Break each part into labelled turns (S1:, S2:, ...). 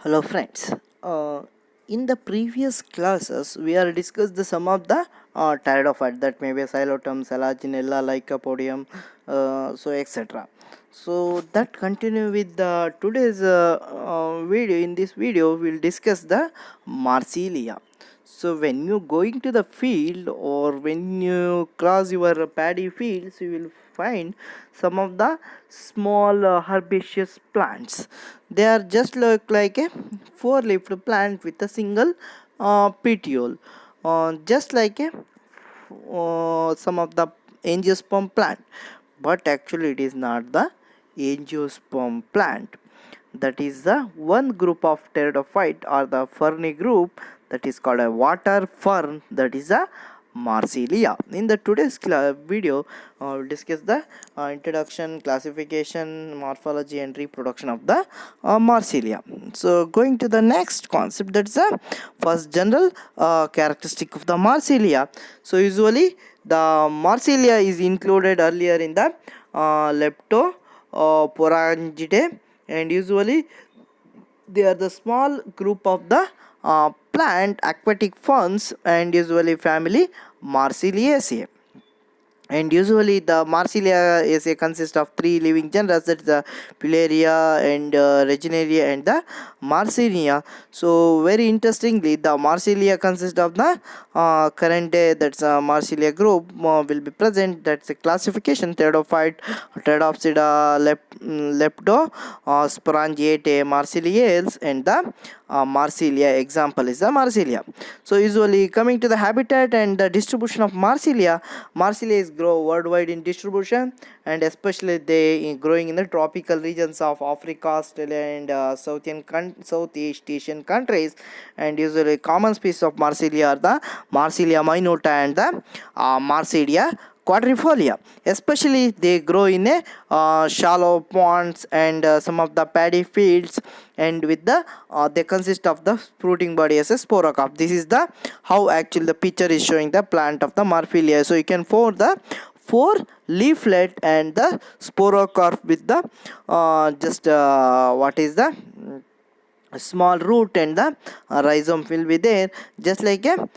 S1: Hello friends. In the previous classes, we are discussed the some of the pteridophyte that may be Xylotum, Selaginella, Lycopodium, so etc. So that continue with the today's video. In this video, we'll discuss the Marsilia. So when you going to the field or when you cross your paddy fields, you will find some of the small herbaceous plants. They are just look like a four-leafed plant with a single petiole, just like a some of the angiosperm plant. But actually, it is not the angiosperm plant. That is the one group of pteridophyte or the ferny group that is called a water fern, that is a Marsilia. In the today's video, we'll discuss the introduction, classification, morphology, and reproduction of the Marsilia. So, going to the next concept, that's the first general characteristic of the Marsilia. So, usually the Marsilia is included earlier in the Leptoporangidae, and usually they are the small group of the plant aquatic ferns and usually family Marsiliaceae. And usually the Marsilia is a consist of three living genera, that is the Pilaria and Reginaria and the Marsilia. So very interestingly, the Marsilia consists of the current day, that's a Marsilia group will be present. That's a classification: Pteridophyte, Pteridopsida, Lepto, Sporangiate, Marsiliales, and the Marsilia. Example is the Marsilia. So usually coming to the habitat and the distribution of Marsilia, Marsilia grow worldwide in distribution, and especially they growing in the tropical regions of Africa, Australia, and Southeast Asian countries. And usually common species of Marsilia are the Marsilia minota and the Marsilia quadrifolia. Especially they grow in a shallow ponds and some of the paddy fields, and with the they consist of the fruiting body as a sporocarp. This is the how actually the picture is showing the plant of the Marsilia. So you can find the four leaflet and the sporocarp with the just what is the small root, and the rhizome will be there, just like a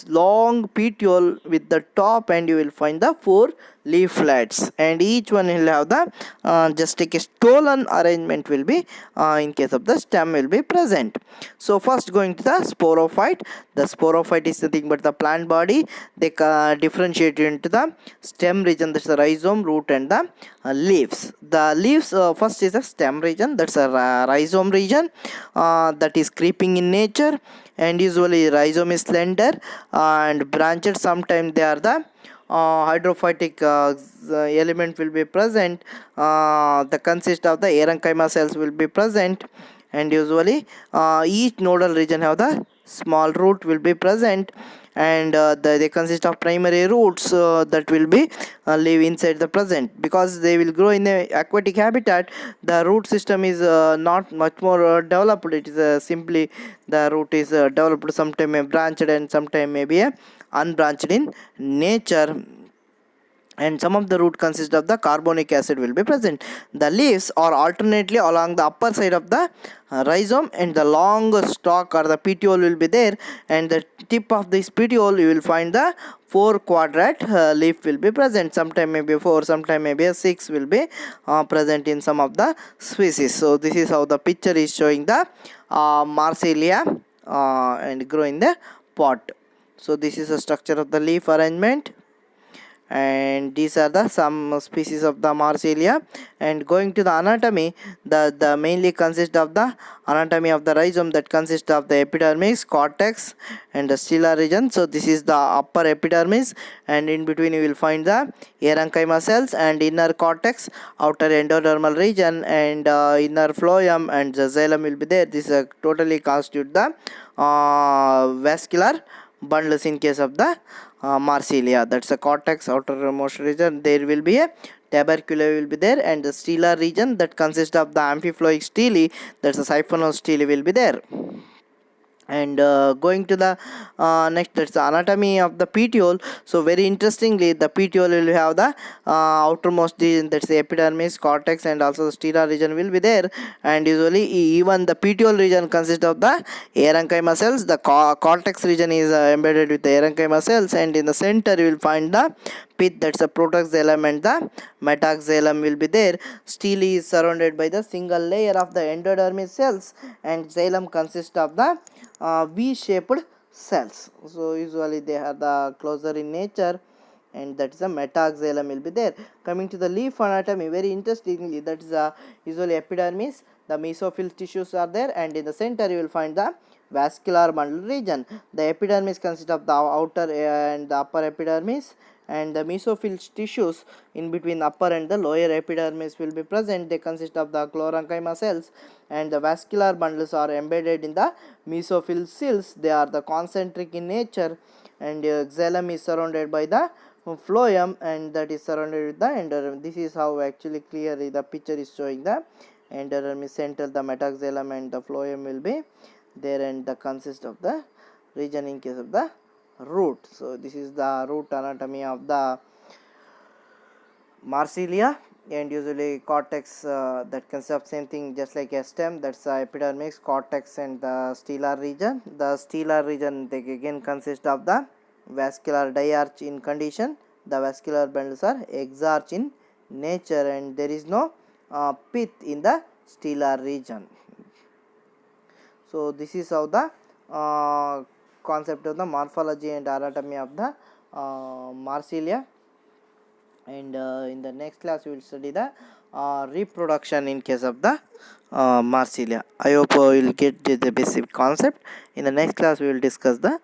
S1: long petiole with the top, and you will find the four leaflets, and each one will have the just like a stolen arrangement will be in case of the stem will be present. So first going to the sporophyte. The sporophyte is nothing but the plant body. They differentiate into the stem region, that's the rhizome, root, and the leaves. The leaves first is the stem region, that's a rhizome region, that is creeping in nature, and usually rhizome is slender and branched. Sometimes they are the hydrophytic element will be present. The consist of the parenchyma cells will be present, and usually each nodal region have the small root will be present, and they consist of primary roots that will be live inside the present, because they will grow in a aquatic habitat. The root system is not much more developed. It is simply the root is developed, sometime may branched and sometime may be unbranched in nature, and some of the root consist of the carbonic acid will be present. The leaves are alternately along the upper side of the rhizome, and the long stalk or the petiole will be there, and the tip of this petiole you will find the four quadrate leaf will be present. Sometime maybe four, sometime maybe a six will be present in some of the species. So this is how the picture is showing the Marsilia and grow in the pot. So this is the structure of the leaf arrangement, and these are the some species of the Marsilia. And going to the anatomy, the mainly consist of the anatomy of the rhizome, that consists of the epidermis, cortex, and the stellar region. So this is the upper epidermis, and in between you will find the parenchyma cells and inner cortex, outer endodermal region, and inner phloem and the xylem will be there. This totally constitute the vascular bundles in case of the Marsilia. That's a cortex, outermost region. There will be a tubercle will be there, and the stellar region that consists of the amphiploic stele, that's a siphonal stele will be there. And going to the next, that's the anatomy of the petiole. So very interestingly, the petiole will have the outermost region, that's the epidermis, cortex, and also the stellar region will be there. And usually even the petiole region consists of the parenchyma cells. The cortex region is embedded with the parenchyma cells, and in the center you will find the pith, that's the protoxylem, and the metaxylem will be there. Stele is surrounded by the single layer of the endodermis cells, and xylem consists of the V-shaped cells. So usually they are the closer in nature, and that is the metaxylem will be there. Coming to the leaf anatomy, very interestingly, that is usually epidermis, the mesophyll tissues are there, and in the center you will find the vascular bundle region. The epidermis consists of the outer and the upper epidermis, and the mesophyll tissues in between upper and the lower epidermis will be present. They consist of the chlorenchyma cells, and the vascular bundles are embedded in the mesophyll cells. They are the concentric in nature, and xylem is surrounded by the phloem, and that is surrounded with the endodermis. This is how actually clearly the picture is showing the endodermis central, the metaxylem and the phloem will be there, and the consist of the region in case of the root. So this is the root anatomy of the Marsilia. And usually cortex, that consists of same thing just like a stem, that's epidermis, cortex, and the stellar region. The stellar region, they again consist of the vascular diarch in condition. The vascular bundles are exarch in nature, and there is no pith in the stellar region. So this is how the concept of the morphology and anatomy of the Marsilia. And in the next class we will study the reproduction in case of the Marsilia. I hope you will get the basic concept. In the next class we will discuss the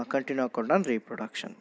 S1: continuum account on reproduction.